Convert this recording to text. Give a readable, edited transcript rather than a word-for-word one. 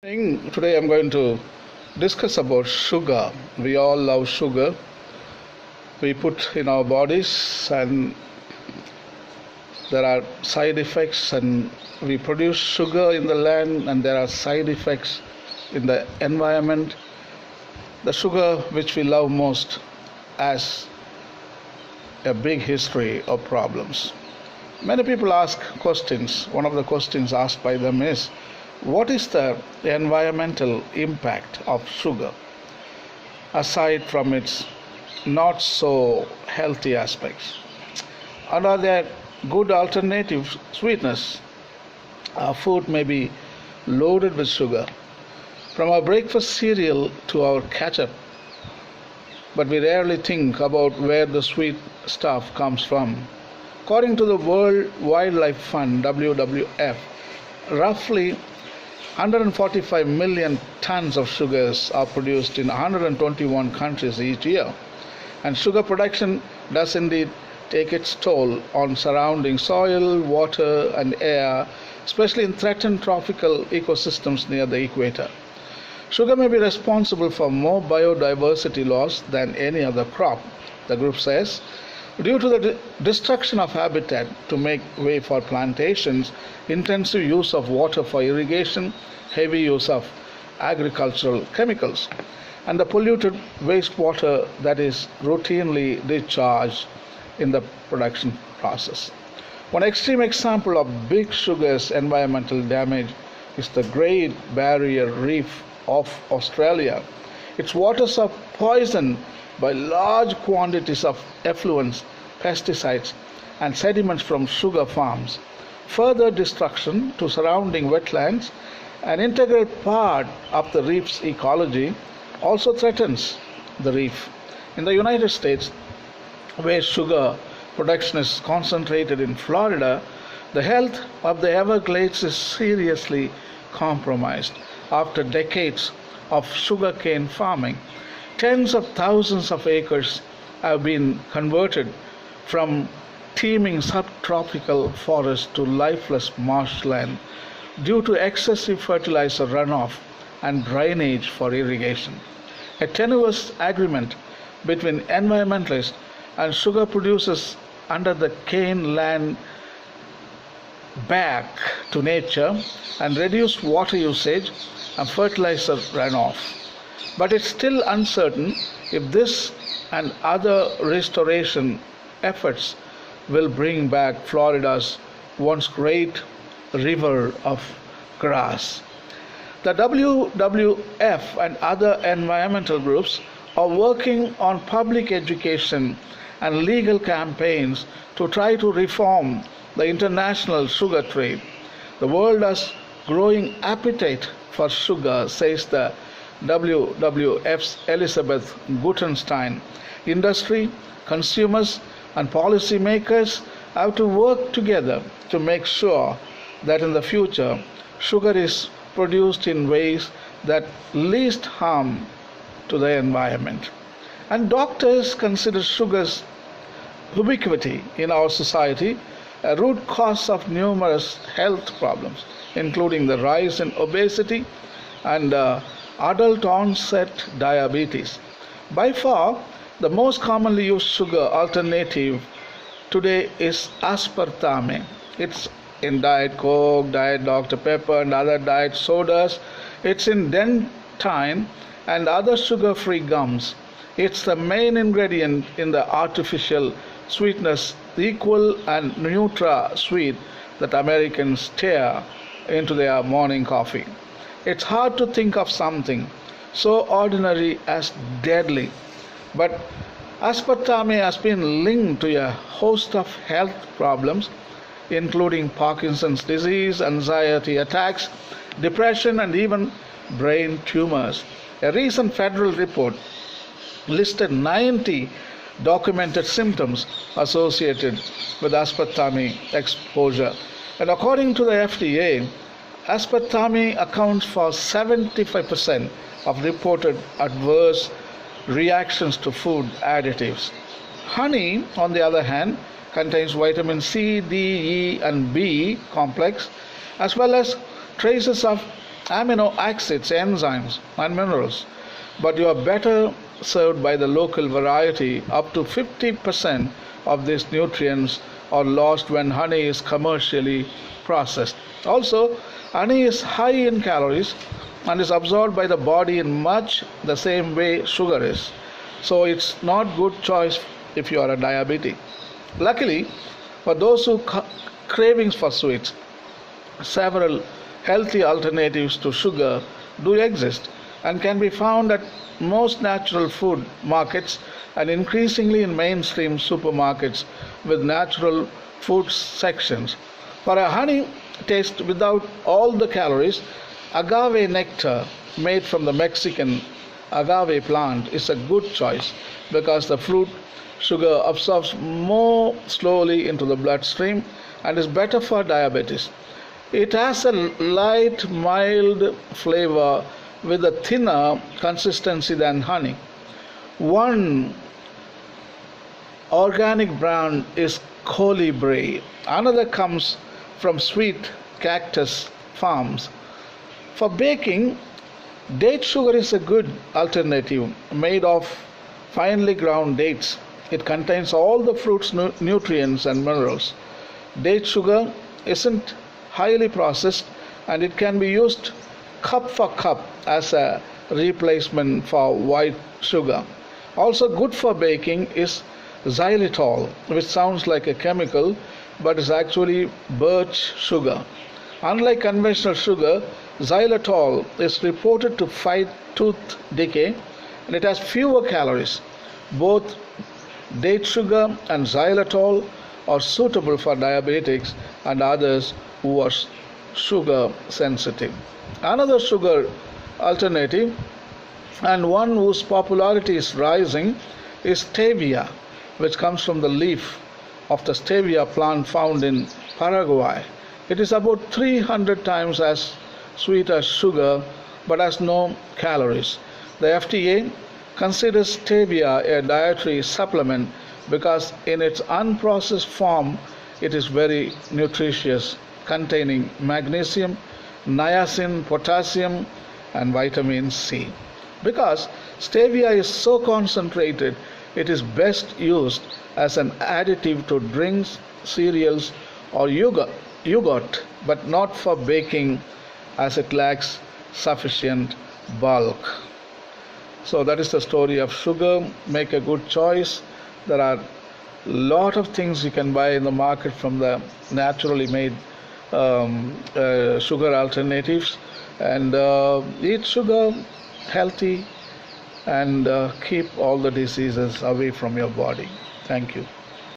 Today I'm going to discuss about sugar. We all love sugar. We put in our bodies and there are side effects, and we produce sugar in the land and there are side effects in the environment. The sugar which we love most has a big history of problems. Many people ask questions. One of the questions asked by them is, what is the environmental impact of sugar aside from its not so healthy aspects? And are there good alternative sweeteners? Our food may be loaded with sugar, from our breakfast cereal to our ketchup, but we rarely think about where the sweet stuff comes from. According to the World Wildlife Fund, WWF, roughly 145 million tons of sugars are produced in 121 countries each year. And sugar production does indeed take its toll on surrounding soil, water, and air, especially in threatened tropical ecosystems near the equator. Sugar may be responsible for more biodiversity loss than any other crop, the group says, due to the destruction of habitat to make way for plantations, intensive use of water for irrigation, heavy use of agricultural chemicals, and the polluted wastewater that is routinely discharged in the production process. One extreme example of big sugar's environmental damage is the Great Barrier Reef of Australia. Its waters are poisoned by large quantities of effluents, pesticides, and sediments from sugar farms. Further destruction to surrounding wetlands, an integral part of the reef's ecology, also threatens the reef. In the United States, where sugar production is concentrated in Florida, the health of the Everglades is seriously compromised. After decades of sugarcane farming, tens of thousands of acres have been converted from teeming subtropical forest to lifeless marshland due to excessive fertilizer runoff and drainage for irrigation. A tenuous agreement between environmentalists and sugar producers under the cane land back to nature and reduced water usage and fertilizer runoff. But it's still uncertain if this and other restoration efforts will bring back Florida's once great river of grass. The WWF and other environmental groups are working on public education and legal campaigns to try to reform the international sugar trade. The world has growing appetite for sugar, says the WWF's Elizabeth Gutenstein. Industry, consumers, and policymakers have to work together to make sure that in the future sugar is produced in ways that least harm to the environment. And doctors consider sugar's ubiquity in our society a root cause of numerous health problems, including the rise in obesity and adult onset diabetes. By far, the most commonly used sugar alternative today is aspartame. It's in Diet Coke, Diet Dr. Pepper, and other diet sodas. It's in dentine and other sugar-free gums. It's the main ingredient in the artificial sweetness, Equal and Nutra Sweet, that Americans stir into their morning coffee. It's hard to think of something so ordinary as deadly, but aspartame has been linked to a host of health problems, including Parkinson's disease, anxiety attacks, depression, and even brain tumors. A recent federal report listed 90 documented symptoms associated with aspartame exposure. And according to the FDA, aspartame accounts for 75% of reported adverse reactions to food additives. Honey, on the other hand, contains vitamin C, D, E, and B complex, as well as traces of amino acids, enzymes, and minerals, but you are better served by the local variety. Up to 50% of these nutrients are lost when honey is commercially processed. Also, honey is high in calories and is absorbed by the body in much the same way sugar is. So it's not good choice if you are a diabetic. Luckily, for those who cravings for sweets, several healthy alternatives to sugar do exist and can be found at most natural food markets and increasingly in mainstream supermarkets with natural food sections. For a honey taste without all the calories, agave nectar made from the Mexican agave plant is a good choice because the fruit sugar absorbs more slowly into the bloodstream and is better for diabetes. It has a light, mild flavor with a thinner consistency than honey. One organic brand is Colibri. Another comes from Sweet Cactus Farms. For baking, date sugar is a good alternative made of finely ground dates. It contains all the fruit's nutrients and minerals. Date sugar isn't highly processed and it can be used cup for cup as a replacement for white sugar. Also good for baking is xylitol, which sounds like a chemical but is actually birch sugar. Unlike conventional sugar, xylitol is reported to fight tooth decay and it has fewer calories. Both date sugar and xylitol are suitable for diabetics and others who are sugar sensitive. Another sugar alternative, and one whose popularity is rising, is stevia, which comes from the leaf of the stevia plant found in Paraguay. It is about 300 times as sweet as sugar but has no calories. The FDA considers stevia a dietary supplement because in its unprocessed form it is very nutritious, containing magnesium, niacin, potassium, and vitamin C. Because stevia is so concentrated, it is best used as an additive to drinks, cereals, or yogurt, but not for baking as it lacks sufficient bulk. So that is the story of sugar. Make a good choice. There are a lot of things you can buy in the market from the naturally made sugar alternatives, and eat sugar healthy and keep all the diseases away from your body. Thank you.